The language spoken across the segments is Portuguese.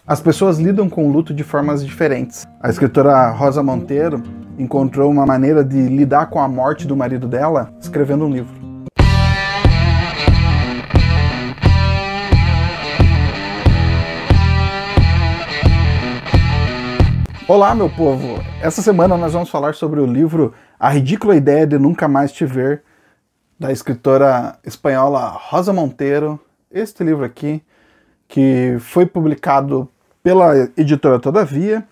As pessoas lidam com o luto de formas diferentes. A escritora Rosa Monteiro encontrou uma maneira de lidar com a morte do marido dela escrevendo um livro. Olá, meu povo! Essa semana nós vamos falar sobre o livro A Ridícula Ideia de Nunca Mais Te Ver, da escritora espanhola Rosa Monteiro. Este livro aqui, que foi publicado pela editora Todavia,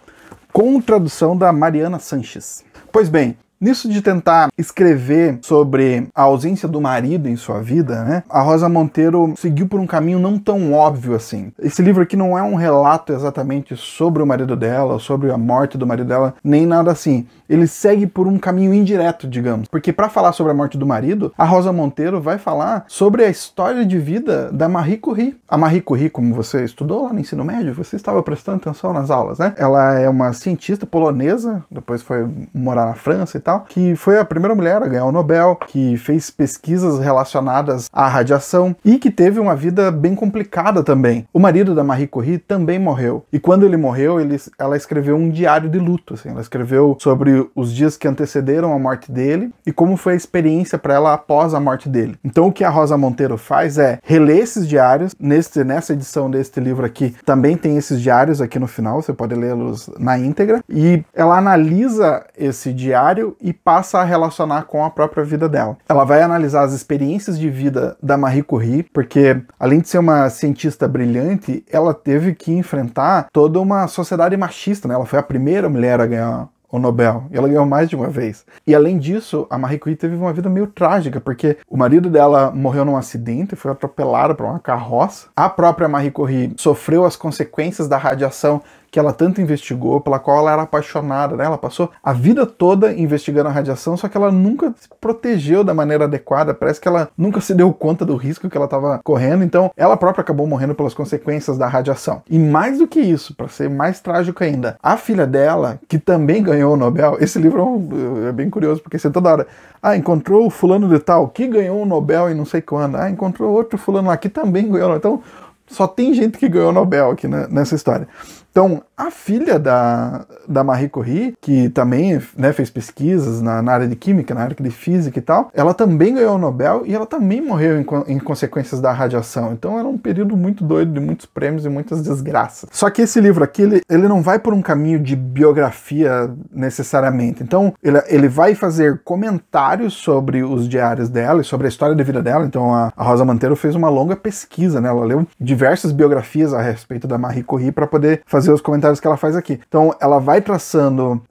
com tradução da Mariana Sanches. Pois bem, nisso de tentar escrever sobre a ausência do marido em sua vida, né, a Rosa Monteiro seguiu por um caminho não tão óbvio assim. Esse livro aqui não é um relato exatamente sobre o marido dela, ou sobre a morte do marido dela, nem nada assim. Ele segue por um caminho indireto, digamos. Porque para falar sobre a morte do marido, a Rosa Monteiro vai falar sobre a história de vida da Marie Curie. A Marie Curie, como você estudou lá no ensino médio, você estava prestando atenção nas aulas, né? Ela é uma cientista polonesa, depois foi morar na França e tal, que foi a primeira mulher a ganhar o Nobel, que fez pesquisas relacionadas à radiação e que teve uma vida bem complicada também. O marido da Marie Curie também morreu. E quando ele morreu, ela escreveu um diário de luto. Assim. Ela escreveu sobre os dias que antecederam a morte dele e como foi a experiência para ela após a morte dele. Então o que a Rosa Monteiro faz é reler esses diários. Nessa edição deste livro aqui também tem esses diários aqui no final, você pode lê-los na íntegra. E ela analisa esse diário e passa a relacionar com a própria vida dela. Ela vai analisar as experiências de vida da Marie Curie, porque além de ser uma cientista brilhante, ela teve que enfrentar toda uma sociedade machista, né? Ela foi a primeira mulher a ganhar o Nobel, e ela ganhou mais de uma vez. E além disso, a Marie Curie teve uma vida meio trágica, porque o marido dela morreu num acidente, foi atropelado por uma carroça. A própria Marie Curie sofreu as consequências da radiação que ela tanto investigou, pela qual ela era apaixonada, né? Ela passou a vida toda investigando a radiação, só que ela nunca se protegeu da maneira adequada, parece que ela nunca se deu conta do risco que ela estava correndo, então ela própria acabou morrendo pelas consequências da radiação. E mais do que isso, para ser mais trágico ainda, a filha dela, que também ganhou o Nobel, esse livro é bem curioso, porque você toda hora, encontrou o fulano de tal, que ganhou o Nobel e não sei quando, encontrou outro fulano lá, que também ganhou, então só tem gente que ganhou o Nobel aqui nessa história. Então, a filha da Marie Curie, que também, né, fez pesquisas na área de química, na área de física e tal, ela também ganhou o Nobel e ela também morreu em consequências da radiação. Então era um período muito doido, de muitos prêmios e muitas desgraças. Só que esse livro aqui, ele não vai por um caminho de biografia necessariamente. Então, ele vai fazer comentários sobre os diários dela e sobre a história de vida dela. Então, a Rosa Monteiro fez uma longa pesquisa, né? Ela leu diversas biografias a respeito da Marie Curie para poder fazer os comentários que ela faz aqui. Então ela vai traçando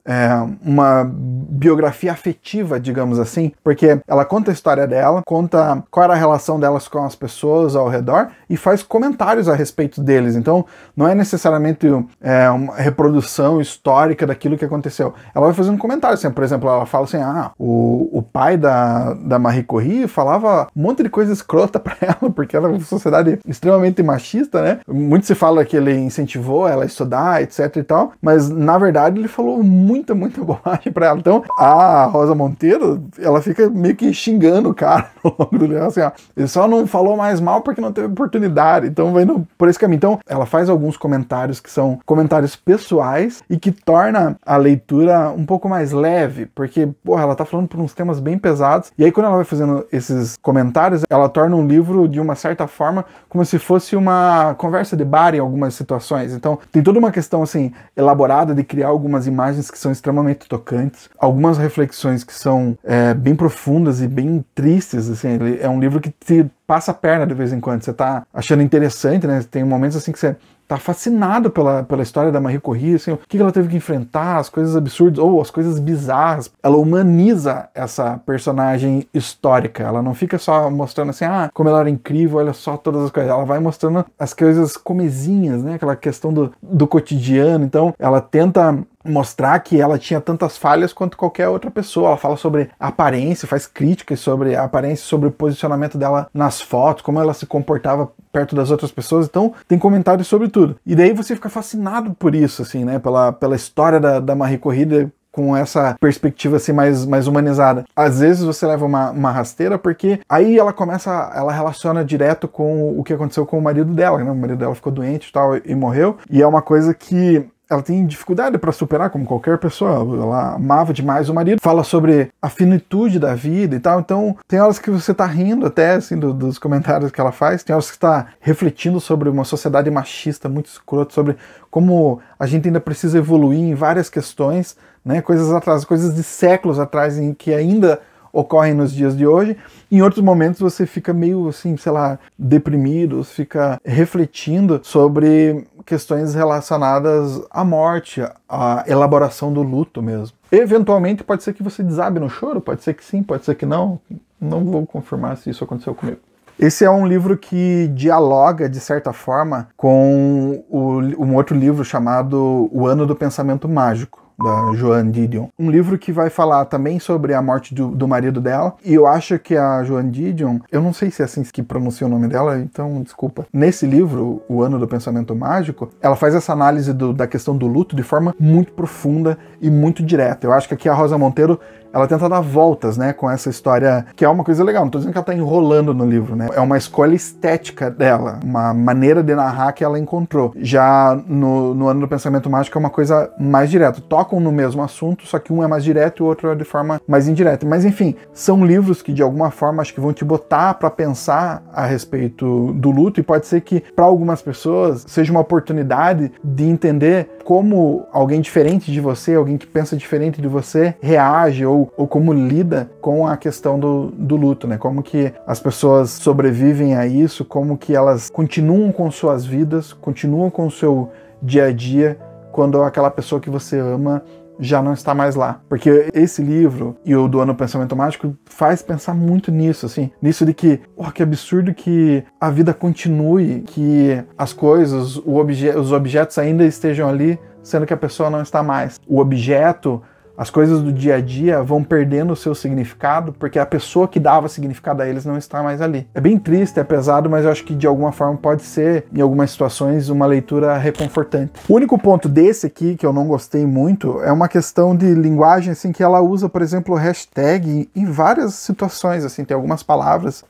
uma biografia afetiva, digamos assim, porque ela conta a história dela, conta qual era a relação delas com as pessoas ao redor e faz comentários a respeito deles. Então não é necessariamente uma reprodução histórica daquilo que aconteceu. Ela vai fazendo comentários, assim, por exemplo, ela fala assim, o pai da Marie Curie falava um monte de coisa escrota pra ela, porque era uma sociedade extremamente machista, né? Muito se fala que ele incentivou ela a estudar, etc e tal, mas na verdade ele falou muita bobagem pra ela. Então a Rosa Monteiro, ela fica meio que xingando o cara ao longo do livro, assim, ele só não falou mais mal porque não teve oportunidade, então vai indo por esse caminho. Então ela faz alguns comentários que são comentários pessoais e que torna a leitura um pouco mais leve, porque, ela tá falando por uns temas bem pesados, e aí quando ela vai fazendo esses comentários, ela torna um livro, de uma certa forma, como se fosse uma conversa de bar em algumas situações. Então tem toda uma questão assim elaborada de criar algumas imagens que são extremamente tocantes, algumas reflexões que são bem profundas e bem tristes, assim. Ele é um livro que te passa a perna de vez em quando, você tá achando interessante, né? Tem momentos assim que você tá fascinado pela história da Marie Curie, assim, o que ela teve que enfrentar, as coisas absurdas ou as coisas bizarras. Ela humaniza essa personagem histórica, ela não fica só mostrando assim, como ela era incrível, olha só todas as coisas, ela vai mostrando as coisas comezinhas, né, aquela questão do cotidiano. Então ela tenta mostrar que ela tinha tantas falhas quanto qualquer outra pessoa. Ela fala sobre a aparência, faz críticas sobre a aparência, sobre o posicionamento dela nas fotos, como ela se comportava perto das outras pessoas. Então tem comentários sobre tudo. E daí você fica fascinado por isso, assim, né, pela história da Marie Curie, com essa perspectiva assim mais humanizada. Às vezes você leva uma rasteira porque aí ela relaciona direto com o que aconteceu com o marido dela, né? O marido dela ficou doente e tal e morreu, e é uma coisa que ela tem dificuldade para superar, como qualquer pessoa. Ela amava demais o marido, fala sobre a finitude da vida e tal. Então tem horas que você tá rindo até assim dos comentários que ela faz, tem horas que está refletindo sobre uma sociedade machista muito escrota, sobre como a gente ainda precisa evoluir em várias questões, né? Coisas atrás, coisas de séculos atrás, em que ainda ocorrem nos dias de hoje. Em outros momentos você fica meio assim, sei lá, deprimido, fica refletindo sobre questões relacionadas à morte, à elaboração do luto mesmo. Eventualmente pode ser que você desabe no choro, pode ser que sim, pode ser que não. Não vou confirmar se isso aconteceu comigo. Esse é um livro que dialoga, de certa forma, com um outro livro chamado O Ano do Pensamento Mágico, da Joan Didion. Um livro que vai falar também sobre a morte do marido dela, e eu acho que a Joan Didion, eu não sei se é assim que pronuncia o nome dela, então desculpa. Nesse livro, O Ano do Pensamento Mágico, ela faz essa análise da questão do luto de forma muito profunda e muito direta. Eu acho que aqui a Rosa Monteiro, ela tenta dar voltas, né, com essa história, que é uma coisa legal. Não tô dizendo que ela tá enrolando no livro, né? É uma escolha estética dela, uma maneira de narrar que ela encontrou. Já no Ano do Pensamento Mágico é uma coisa mais direta. Tocam no mesmo assunto, só que um é mais direto e o outro é de forma mais indireta. Mas enfim, são livros que de alguma forma acho que vão te botar para pensar a respeito do luto, e pode ser que para algumas pessoas seja uma oportunidade de entender como alguém diferente de você, alguém que pensa diferente de você, reage ou como lida com a questão do luto, né? Como que as pessoas sobrevivem a isso, como que elas continuam com suas vidas, continuam com o seu dia a dia, quando aquela pessoa que você ama já não está mais lá. Porque esse livro e o do Ano do Pensamento Mágico faz pensar muito nisso, assim, nisso de que, que absurdo que a vida continue, que as coisas, os objetos ainda estejam ali, sendo que a pessoa não está mais. O objeto, as coisas do dia a dia vão perdendo o seu significado porque a pessoa que dava significado a eles não está mais ali. É bem triste, é pesado, mas eu acho que de alguma forma pode ser, em algumas situações, uma leitura reconfortante. O único ponto desse aqui que eu não gostei muito é uma questão de linguagem, assim, que ela usa, por exemplo, hashtag em várias situações, assim, tem algumas palavras,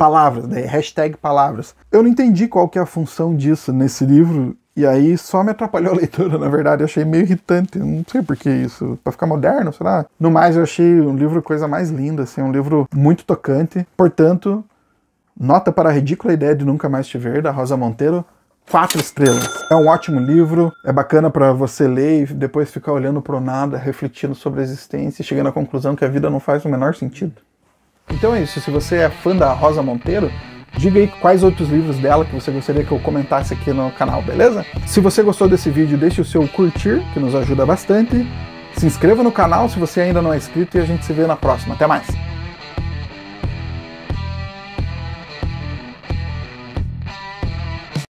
né? Hashtag palavras. Eu não entendi qual que é a função disso nesse livro. E aí só me atrapalhou a leitura, na verdade. Eu achei meio irritante, não sei por que isso, pra ficar moderno, sei lá. No mais, eu achei um livro coisa mais linda, assim, um livro muito tocante. Portanto, nota para a Ridícula Ideia de Nunca Mais Te Ver, da Rosa Monteiro, 4 estrelas. É um ótimo livro, é bacana para você ler e depois ficar olhando pro nada, refletindo sobre a existência e chegando à conclusão que a vida não faz o menor sentido. Então é isso, se você é fã da Rosa Monteiro, diga aí quais outros livros dela que você gostaria que eu comentasse aqui no canal, beleza? Se você gostou desse vídeo, deixe o seu curtir, que nos ajuda bastante. Se inscreva no canal se você ainda não é inscrito e a gente se vê na próxima. Até mais!